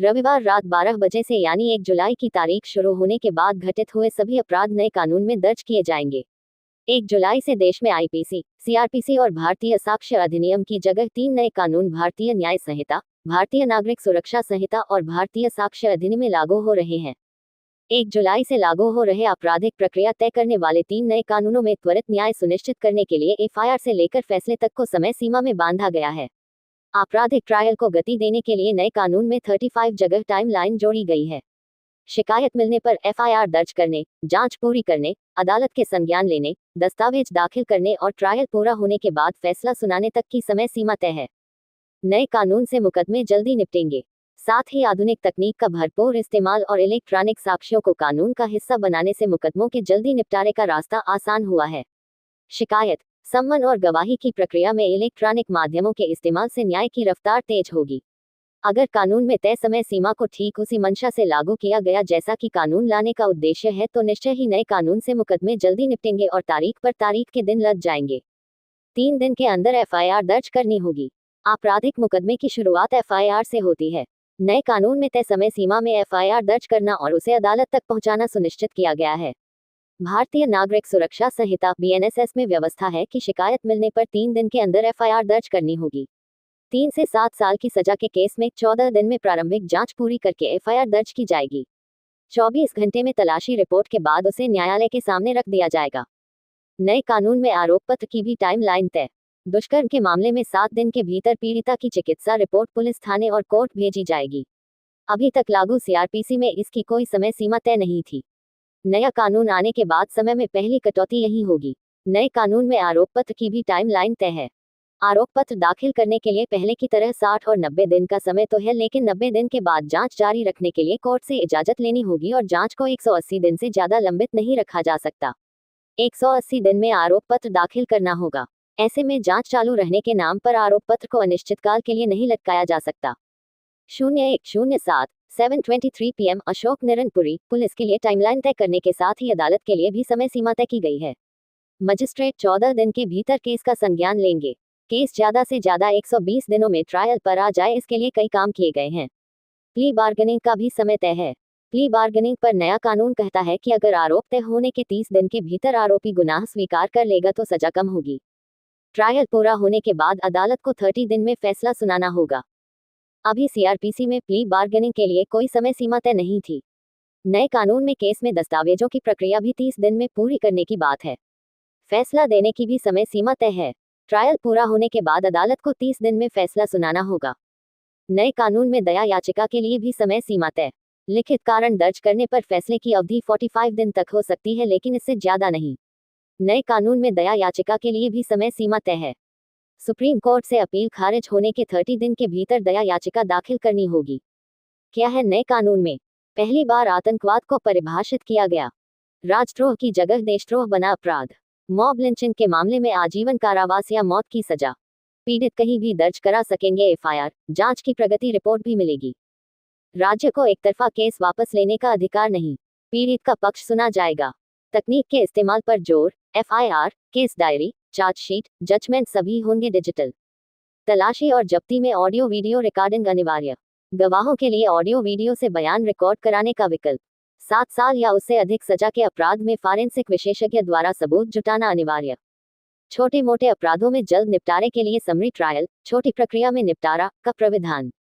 रविवार रात 12 बजे से यानी 1 जुलाई की तारीख शुरू होने के बाद घटित हुए सभी अपराध नए कानून में दर्ज किए जाएंगे। 1 जुलाई से देश में आईपीसी, सीआरपीसी और भारतीय साक्ष्य अधिनियम की जगह 3 नए कानून भारतीय न्याय संहिता, भारतीय नागरिक सुरक्षा संहिता और भारतीय साक्ष्य अधिनियम में लागू हो रहे हैं। 1 जुलाई से लागू हो रहे आपराधिक प्रक्रिया तय करने वाले 3 नए कानूनों में त्वरित न्याय सुनिश्चित करने के लिए एफआईआर से लेकर फैसले तक को समय सीमा में बांधा गया है। आपराधिक ट्रायल को गति देने के लिए नए कानून में 35 जगह टाइमलाइन जोड़ी गई है। शिकायत मिलने पर एफआईआर दर्ज करने, जांच पूरी करने, अदालत के संज्ञान लेने, दस्तावेज दाखिल करने और ट्रायल पूरा होने के बाद फैसला सुनाने तक की समय सीमा तय है। नए कानून से मुकदमे जल्दी निपटेंगे। साथ ही आधुनिक तकनीक का भरपूर इस्तेमाल और इलेक्ट्रॉनिक साक्ष्यों को कानून का हिस्सा बनाने से मुकदमों के जल्दी निपटारे का रास्ता आसान हुआ है। शिकायत, सम्मन और गवाही की प्रक्रिया में इलेक्ट्रॉनिक माध्यमों के इस्तेमाल से न्याय की रफ्तार तेज होगी। अगर कानून में तय समय सीमा को ठीक उसी मंशा से लागू किया गया जैसा कि कानून लाने का उद्देश्य है तो निश्चय ही नए कानून से मुकदमे जल्दी निपटेंगे और तारीख पर तारीख के दिन लग जाएंगे। 3 दिन के अंदर एफआईआर दर्ज करनी होगी। आपराधिक मुकदमे की शुरुआत एफआईआर से होती है। नए कानून में तय समय सीमा में एफआईआर दर्ज करना और उसे अदालत तक पहुंचाना सुनिश्चित किया गया है। भारतीय नागरिक सुरक्षा संहिता बीएनएसएस में व्यवस्था है कि शिकायत मिलने पर 3 दिन के अंदर एफआईआर दर्ज करनी होगी। 3 से 7 साल की सजा के केस में 14 दिन में प्रारंभिक जांच पूरी करके एफआईआर दर्ज की जाएगी। 24 घंटे में तलाशी रिपोर्ट के बाद उसे न्यायालय के सामने रख दिया जाएगा। नए कानून में आरोप पत्र की भी टाइमलाइन तय। दुष्कर्म के मामले में 7 दिन के भीतर पीड़िता की चिकित्सा रिपोर्ट पुलिस थाने और कोर्ट भेजी जाएगी। अभी तक लागू सीआरपीसी में इसकी कोई समय सीमा तय नहीं थी। नया कानून आने के बाद समय में पहली कटौती यही होगी। नए कानून में आरोप पत्र की भी टाइमलाइन तय है। आरोप पत्र दाखिल करने के लिए पहले की तरह 60 और 90 दिन का समय तो है, लेकिन 90 दिन के बाद जांच जारी रखने के लिए कोर्ट से इजाजत लेनी होगी और जांच को 180 दिन से ज्यादा लंबित नहीं रखा जा सकता। 180 दिन में आरोप पत्र दाखिल करना होगा। ऐसे में जांच चालू रहने के नाम पर आरोप पत्र को अनिश्चितकाल के लिए नहीं लटकाया जा सकता। 0107/723 PM अशोक निरनपुरी, पुलिस के लिए टाइमलाइन तय करने के साथ ही अदालत के लिए भी समय सीमा तय की गई है। मजिस्ट्रेट 14 दिन के भीतर केस का संज्ञान लेंगे। केस ज्यादा से ज्यादा 120 दिनों में ट्रायल पर आ जाए, इसके लिए कई काम किए गए हैं। प्ली बार्गेनिंग का भी समय तय है। प्ली बार्गेनिंग पर नया कानून कहता है कि अगर आरोप तय होने के 30 दिन के भीतर आरोपी गुनाह स्वीकार कर लेगा तो सजा कम होगी। ट्रायल पूरा होने के बाद अदालत को 30 दिन में फैसला सुनाना होगा। अभी सीआरपीसी में प्ली बार्गेनिंग के लिए कोई समय सीमा तय नहीं थी। नए कानून में केस में दस्तावेजों की प्रक्रिया भी 30 दिन में पूरी करने की बात है। फैसला देने की भी समय सीमा तय है। ट्रायल पूरा होने के बाद अदालत को 30 दिन में फैसला सुनाना होगा। नए कानून में दया याचिका के लिए भी समय सीमा तय। लिखित कारण दर्ज करने पर फैसले की अवधि 45 दिन तक हो सकती है, लेकिन इससे ज्यादा नहीं। नए कानून में दया याचिका के लिए भी समय सीमा तय है। सुप्रीम कोर्ट से अपील खारिज होने के 30 दिन के भीतर दया याचिका दाखिल करनी होगी। क्या है नए कानून में? पहली बार आतंकवाद को परिभाषित किया गया। राष्ट्रद्रोह की जगह देशद्रोह बना अपराध। मॉब लिंचिंग के मामले में आजीवन कारावास या मौत की सजा। पीड़ित कहीं भी दर्ज करा सकेंगे एफआईआर, जांच की प्रगति रिपोर्ट भी मिलेगी। राज्य को एकतरफा केस वापस लेने का अधिकार नहीं, पीड़ित का पक्ष सुना जाएगा। तकनीक के इस्तेमाल पर जोर। FIR, case diary, chargesheet, judgment सभी होंगे डिजिटल। तलाशी और जब्ती में ऑडियो वीडियो रिकॉर्डिंग अनिवार्य। गवाहों के लिए ऑडियो वीडियो से बयान रिकॉर्ड कराने का विकल्प। 7 साल या उससे अधिक सजा के अपराध में फॉरेंसिक विशेषज्ञ द्वारा सबूत जुटाना अनिवार्य। छोटे मोटे अपराधों में जल्द निपटारे के लिए समरी ट्रायल, छोटी प्रक्रिया में निपटारा का प्राविधान।